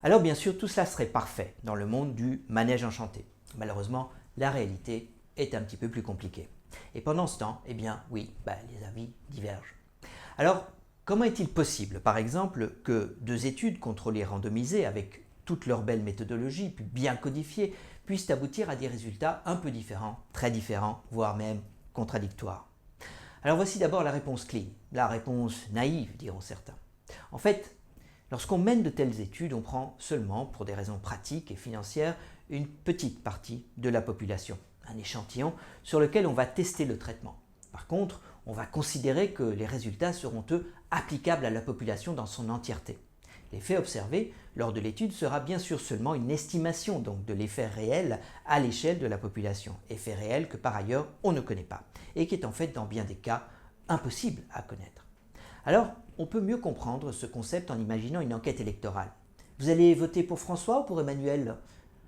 Alors bien sûr, tout cela serait parfait dans le monde du manège enchanté. Malheureusement, la réalité est un petit peu plus compliquée. Et pendant ce temps, eh bien oui, les avis divergent. Alors, comment est-il possible, par exemple, que deux études contrôlées randomisées avec toute leur belle méthodologie, puis bien codifiées, puissent aboutir à des résultats un peu différents, très différents, voire même contradictoires? Alors voici d'abord la réponse clean, la réponse naïve, diront certains. En fait, lorsqu'on mène de telles études, on prend seulement, pour des raisons pratiques et financières, une petite partie de la population, un échantillon sur lequel on va tester le traitement. Par contre, on va considérer que les résultats seront, eux, applicables à la population dans son entièreté. L'effet observé lors de l'étude sera bien sûr seulement une estimation donc de l'effet réel à l'échelle de la population, effet réel que par ailleurs on ne connaît pas et qui est en fait dans bien des cas impossible à connaître. Alors, on peut mieux comprendre ce concept en imaginant une enquête électorale. Vous allez voter pour François ou pour Emmanuel?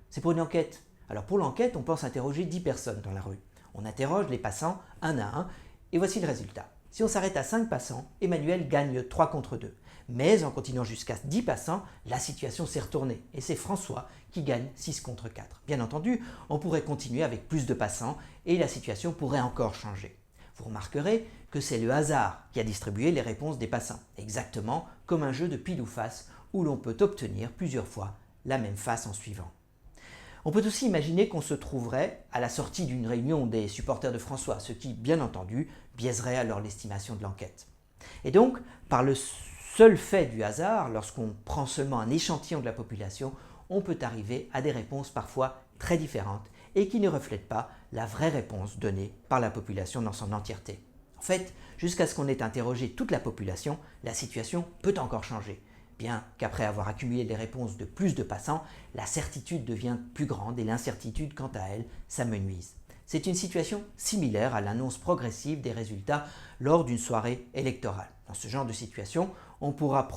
C'est pour une enquête. Alors pour l'enquête, on pense interroger 10 personnes dans la rue. On interroge les passants un à un et voici le résultat. Si on s'arrête à 5 passants, Emmanuel gagne 3 contre 2. Mais en continuant jusqu'à 10 passants, la situation s'est retournée et c'est François qui gagne 6 contre 4. Bien entendu, on pourrait continuer avec plus de passants et la situation pourrait encore changer. Vous remarquerez que c'est le hasard qui a distribué les réponses des passants, exactement comme un jeu de pile ou face où l'on peut obtenir plusieurs fois la même face en suivant. On peut aussi imaginer qu'on se trouverait à la sortie d'une réunion des supporters de François, ce qui, bien entendu, biaiserait alors l'estimation de l'enquête. Et donc, par le seul fait du hasard, lorsqu'on prend seulement un échantillon de la population, on peut arriver à des réponses parfois très différentes et qui ne reflètent pas la vraie réponse donnée par la population dans son entièreté. En fait, jusqu'à ce qu'on ait interrogé toute la population, la situation peut encore changer. Bien qu'après avoir accumulé les réponses de plus de passants, la certitude devient plus grande et l'incertitude, quant à elle, s'amenuise. C'est une situation similaire à l'annonce progressive des résultats lors d'une soirée électorale. Dans ce genre de situation, on pourra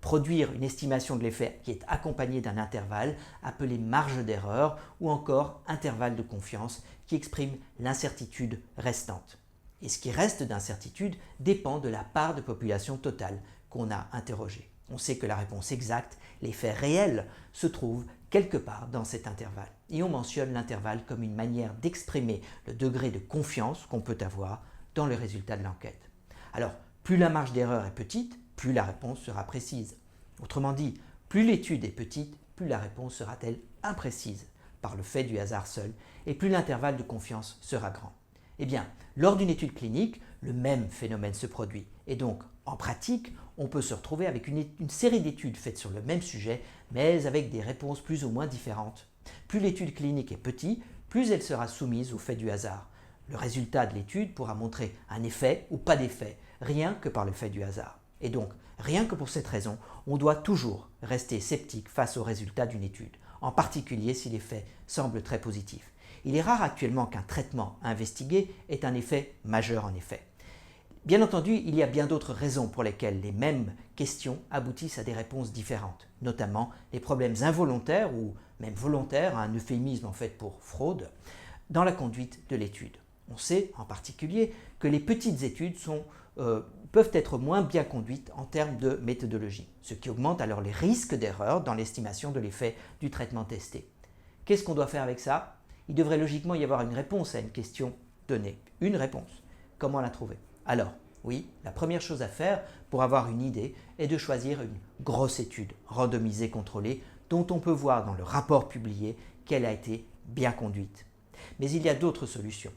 produire une estimation de l'effet qui est accompagnée d'un intervalle appelé marge d'erreur ou encore intervalle de confiance qui exprime l'incertitude restante. Et ce qui reste d'incertitude dépend de la part de population totale qu'on a interrogée. On sait que la réponse exacte, l'effet réel, se trouve quelque part dans cet intervalle. Et on mentionne l'intervalle comme une manière d'exprimer le degré de confiance qu'on peut avoir dans le résultat de l'enquête. Alors, plus la marge d'erreur est petite, plus la réponse sera précise. Autrement dit, plus l'étude est petite, plus la réponse sera-t-elle imprécise par le fait du hasard seul, et plus l'intervalle de confiance sera grand. Eh bien, lors d'une étude clinique, le même phénomène se produit. Et donc, en pratique, on peut se retrouver avec une série d'études faites sur le même sujet, mais avec des réponses plus ou moins différentes. Plus l'étude clinique est petite, plus elle sera soumise au fait du hasard. Le résultat de l'étude pourra montrer un effet ou pas d'effet, rien que par le fait du hasard. Et donc, rien que pour cette raison, on doit toujours rester sceptique face au résultat d'une étude, en particulier si l'effet semble très positif. Il est rare actuellement qu'un traitement investigué ait un effet majeur en effet. Bien entendu, il y a bien d'autres raisons pour lesquelles les mêmes questions aboutissent à des réponses différentes, notamment les problèmes involontaires ou même volontaires, un euphémisme en fait pour fraude, dans la conduite de l'étude. On sait en particulier que les petites études peuvent être moins bien conduites en termes de méthodologie, ce qui augmente alors les risques d'erreur dans l'estimation de l'effet du traitement testé. Qu'est-ce qu'on doit faire avec ça? Il devrait logiquement y avoir une réponse à une question donnée. Une réponse. Comment la trouver? Alors, oui, la première chose à faire pour avoir une idée est de choisir une grosse étude, randomisée, contrôlée, dont on peut voir dans le rapport publié qu'elle a été bien conduite. Mais il y a d'autres solutions.